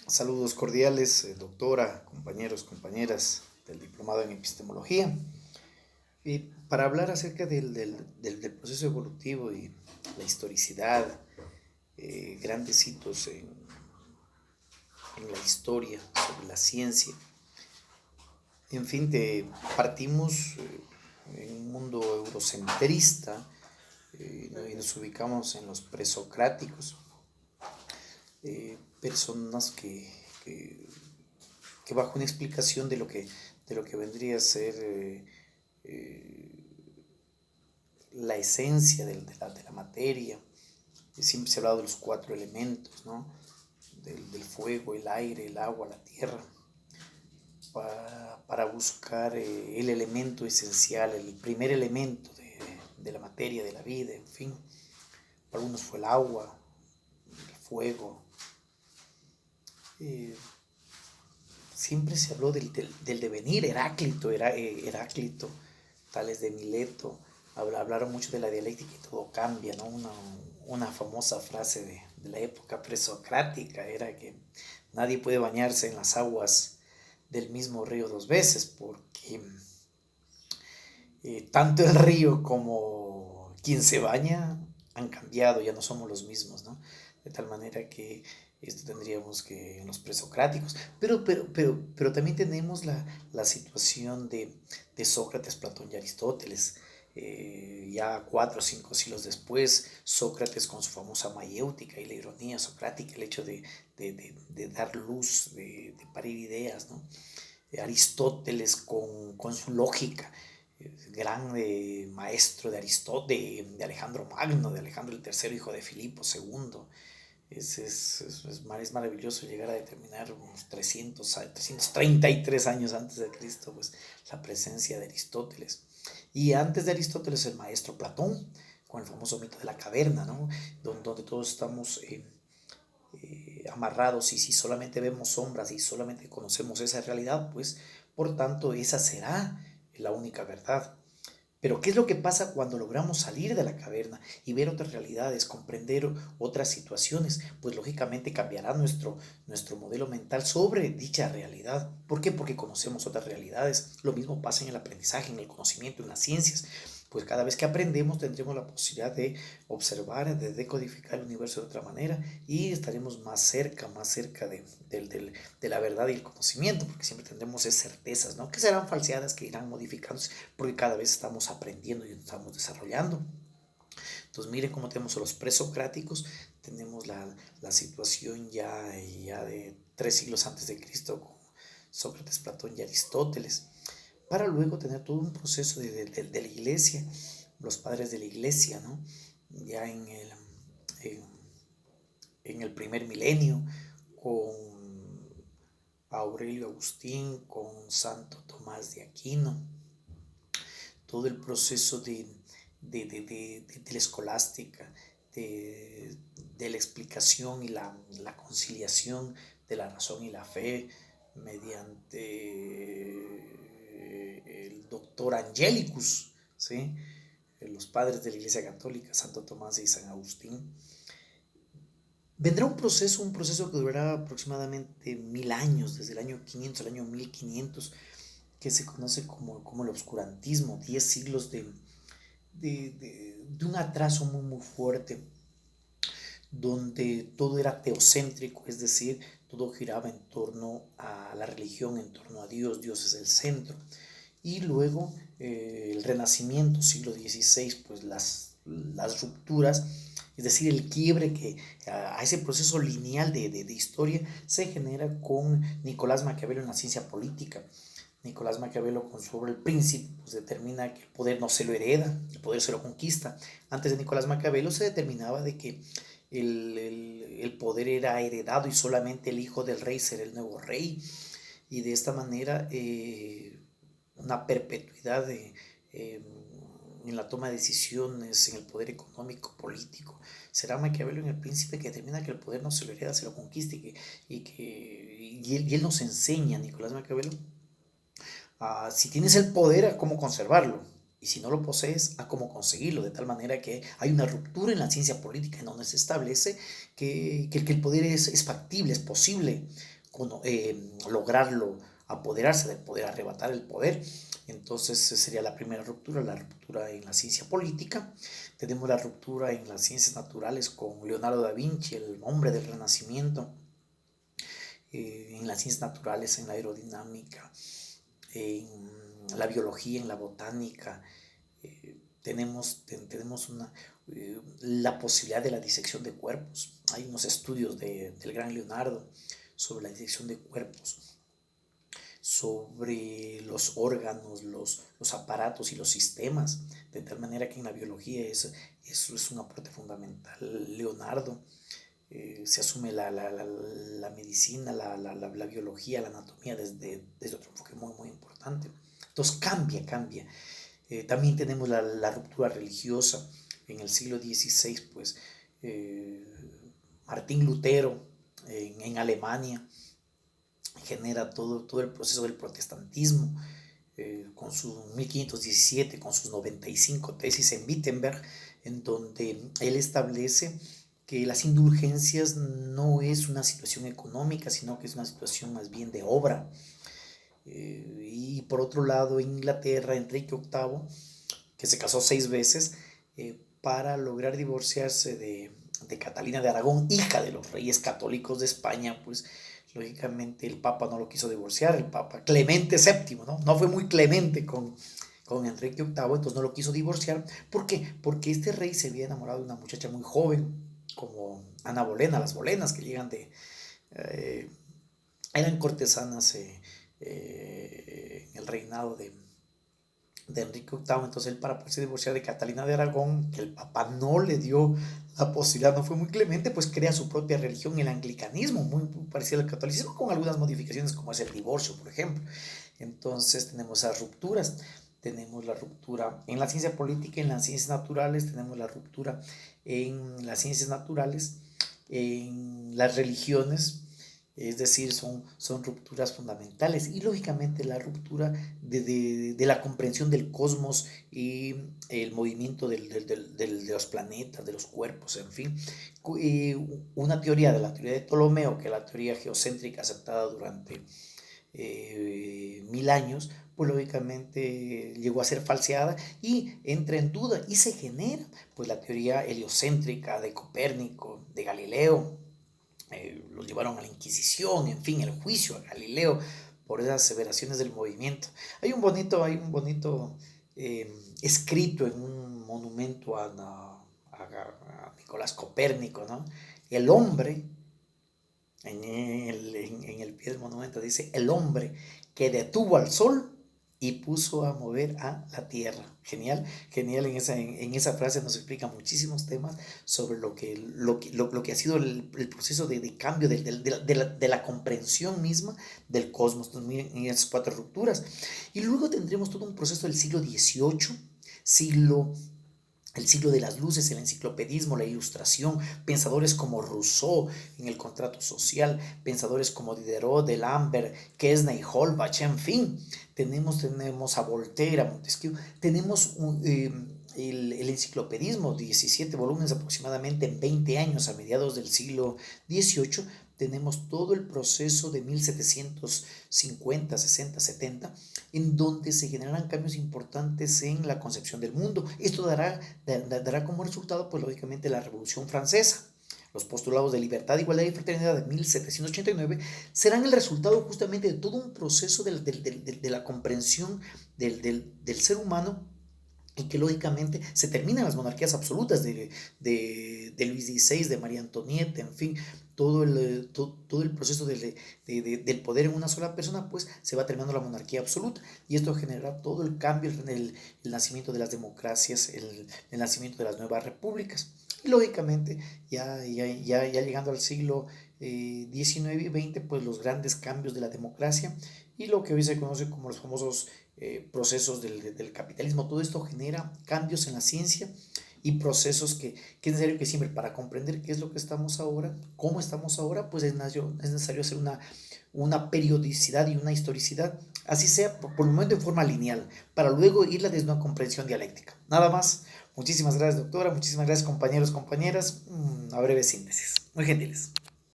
Saludos cordiales, doctora, compañeros, compañeras del diplomado en epistemología. Para hablar acerca del proceso evolutivo y la historicidad, grandes hitos en la historia, sobre la ciencia. En fin, partimos en un mundo eurocentrista y nos ubicamos en los presocráticos, personas que bajo una explicación de lo que vendría a ser la esencia de la materia. Siempre se ha hablado de los cuatro elementos, ¿no? Del fuego, el aire, el agua, la tierra, para buscar el elemento esencial, el primer elemento de la materia, de la vida, en fin. Para algunos fue el agua, el fuego. Eh, Siempre se habló del devenir. Heráclito, Tales de Mileto, hablaron mucho de la dialéctica y todo cambia, ¿no? Una famosa frase de la época presocrática era que nadie puede bañarse en las aguas del mismo río dos veces, porque tanto el río como quien se baña han cambiado, ya no somos los mismos, ¿no? De tal manera que esto tendríamos que en los presocráticos, pero también tenemos la situación de Sócrates, Platón y Aristóteles. Ya 4 o 5 siglos después, Sócrates con su famosa mayéutica y la ironía socrática, el hecho de dar luz, de parir ideas, ¿no? Aristóteles con su lógica, gran maestro de Aristóteles, de Alejandro Magno, de Alejandro el tercero, hijo de Filipo segundo. Es maravilloso llegar a determinar unos 333 años antes de Cristo, pues la presencia de Aristóteles. Y antes de Aristóteles el maestro Platón, con el famoso mito de la caverna, ¿no? Donde todos estamos amarrados, y si solamente vemos sombras y solamente conocemos esa realidad, pues por tanto esa será la única verdad. Pero ¿qué es lo que pasa cuando logramos salir de la caverna y ver otras realidades, comprender otras situaciones? Pues lógicamente cambiará nuestro modelo mental sobre dicha realidad. ¿Por qué? Porque conocemos otras realidades. Lo mismo pasa en el aprendizaje, en el conocimiento, en las ciencias. Pues cada vez que aprendemos tendremos la posibilidad de observar, de decodificar el universo de otra manera, y estaremos más cerca de la verdad y el conocimiento, porque siempre tendremos certezas, ¿no? Que serán falseadas, que irán modificándose, porque cada vez estamos aprendiendo y estamos desarrollando. Entonces miren cómo tenemos a los presocráticos, tenemos la situación ya de 3 siglos antes de Cristo con Sócrates, Platón y Aristóteles, para luego tener todo un proceso de la iglesia, los padres de la iglesia, ¿no? Ya en, en el primer milenio, con Aurelio Agustín, con Santo Tomás de Aquino, todo el proceso de la escolástica, de la explicación y la conciliación de la razón y la fe mediante el doctor Angelicus, ¿sí? Los padres de la Iglesia Católica, Santo Tomás y San Agustín. Vendrá un proceso que durará aproximadamente 1000 años, desde el año 500 al año 1500, que se conoce como el obscurantismo, 10 siglos de un atraso muy, muy fuerte, donde todo era teocéntrico, es decir, todo giraba en torno a la religión, en torno a Dios, Dios es el centro. Y luego el Renacimiento, siglo XVI, pues las rupturas, es decir, el quiebre que a ese proceso lineal de historia se genera con Nicolás Maquiavelo en la ciencia política. Nicolás Maquiavelo con su obra El Príncipe pues determina que el poder no se lo hereda, el poder se lo conquista. Antes de Nicolás Maquiavelo se determinaba de que el poder era heredado y solamente el hijo del rey será el nuevo rey, y de esta manera una perpetuidad eh, en la toma de decisiones, en el poder económico, político. Será Maquiavelo en El Príncipe que determina que el poder no se lo hereda, se lo conquista, y él nos enseña, Nicolás Maquiavelo, si tienes el poder, a cómo conservarlo. Y si no lo posees, a cómo conseguirlo. De tal manera que hay una ruptura en la ciencia política en donde se establece que el poder es factible, es posible. lograrlo, apoderarse del poder, arrebatar el poder. Entonces sería la primera ruptura, la ruptura en la ciencia política. Tenemos la ruptura en las ciencias naturales con Leonardo da Vinci, el hombre del Renacimiento, en las ciencias naturales, en la aerodinámica, en la biología, en la botánica. Tenemos la posibilidad de la disección de cuerpos. Hay unos estudios del gran Leonardo sobre la disección de cuerpos, sobre los órganos, los aparatos y los sistemas, de tal manera que en la biología eso es un aporte fundamental. Leonardo se asume la medicina, la biología, la anatomía desde otro enfoque muy, muy importante. Entonces cambia. También tenemos la ruptura religiosa en el siglo XVI, pues Martín Lutero en Alemania genera todo el proceso del protestantismo, con su 1517, con sus 95 tesis en Wittenberg, en donde él establece que las indulgencias no es una situación económica, sino que es una situación más bien de obra. Y por otro lado, en Inglaterra, Enrique VIII, que se casó 6 veces, para lograr divorciarse de Catalina de Aragón, hija de los reyes católicos de España, pues lógicamente el Papa no lo quiso divorciar, el Papa Clemente VII, no fue muy clemente con Enrique VIII, entonces no lo quiso divorciar. ¿Por qué? Porque este rey se había enamorado de una muchacha muy joven, como Ana Bolena, las Bolenas que llegan eh, eran cortesanas en el reinado de Enrique VIII. Entonces él, para poderse divorciar de Catalina de Aragón, que el Papa no le dio la posibilidad, no fue muy clemente, pues crea su propia religión, el anglicanismo, muy parecido al catolicismo, con algunas modificaciones como es el divorcio, por ejemplo. Entonces tenemos esas rupturas. Tenemos la ruptura en la ciencia política, en las ciencias naturales, tenemos la ruptura en las ciencias naturales, en las religiones, es decir, son rupturas fundamentales. Y lógicamente la ruptura de la comprensión del cosmos y el movimiento de los planetas, de los cuerpos, en fin. Una teoría de la teoría de Ptolomeo, que es la teoría geocéntrica aceptada durante 1000 años, pues lógicamente llegó a ser falseada y entra en duda y se genera pues la teoría heliocéntrica de Copérnico, de Galileo. Los llevaron a la Inquisición, en fin, el juicio a Galileo por esas aseveraciones del movimiento. Hay un bonito escrito en un monumento a Nicolás Copérnico, ¿no? El hombre, en el pie del monumento dice, el hombre que detuvo al sol y puso a mover a la tierra. Genial, genial. En esa frase nos explica muchísimos temas sobre lo que ha sido el proceso de cambio de la comprensión misma del cosmos. Entonces, miren, en esas 4 rupturas. Y luego tendremos todo un proceso del siglo XVIII, el siglo de las luces, el enciclopedismo, la ilustración, pensadores como Rousseau en el contrato social, pensadores como Diderot, D'Alembert, Quesnay, Holbach, en fin, tenemos a Voltaire, a Montesquieu, tenemos el enciclopedismo, 17 volúmenes aproximadamente en 20 años, a mediados del siglo XVIII, tenemos todo el proceso de 1750, 60, 70, en donde se generarán cambios importantes en la concepción del mundo. Esto dará como resultado, pues lógicamente, la Revolución Francesa. Los postulados de libertad, igualdad y fraternidad de 1789 serán el resultado justamente de todo un proceso de la comprensión del ser humano, y que lógicamente se terminan las monarquías absolutas de Luis XVI, de María Antonieta, en fin, todo el proceso del poder en una sola persona, pues se va terminando la monarquía absoluta, y esto generará todo el cambio, el nacimiento de las democracias, el nacimiento de las nuevas repúblicas. Y lógicamente, ya llegando al siglo XIX y XX, pues los grandes cambios de la democracia y lo que hoy se conoce como los famosos procesos del capitalismo. Todo esto genera cambios en la ciencia y procesos que es necesario que siempre, para comprender qué es lo que estamos ahora, cómo estamos ahora, pues es necesario hacer una periodicidad y una historicidad, así sea por el momento en forma lineal, para luego irla desde una comprensión dialéctica. Nada más. Muchísimas gracias, doctora. Muchísimas gracias, compañeros, compañeras. Una breve síntesis. Muy gentiles.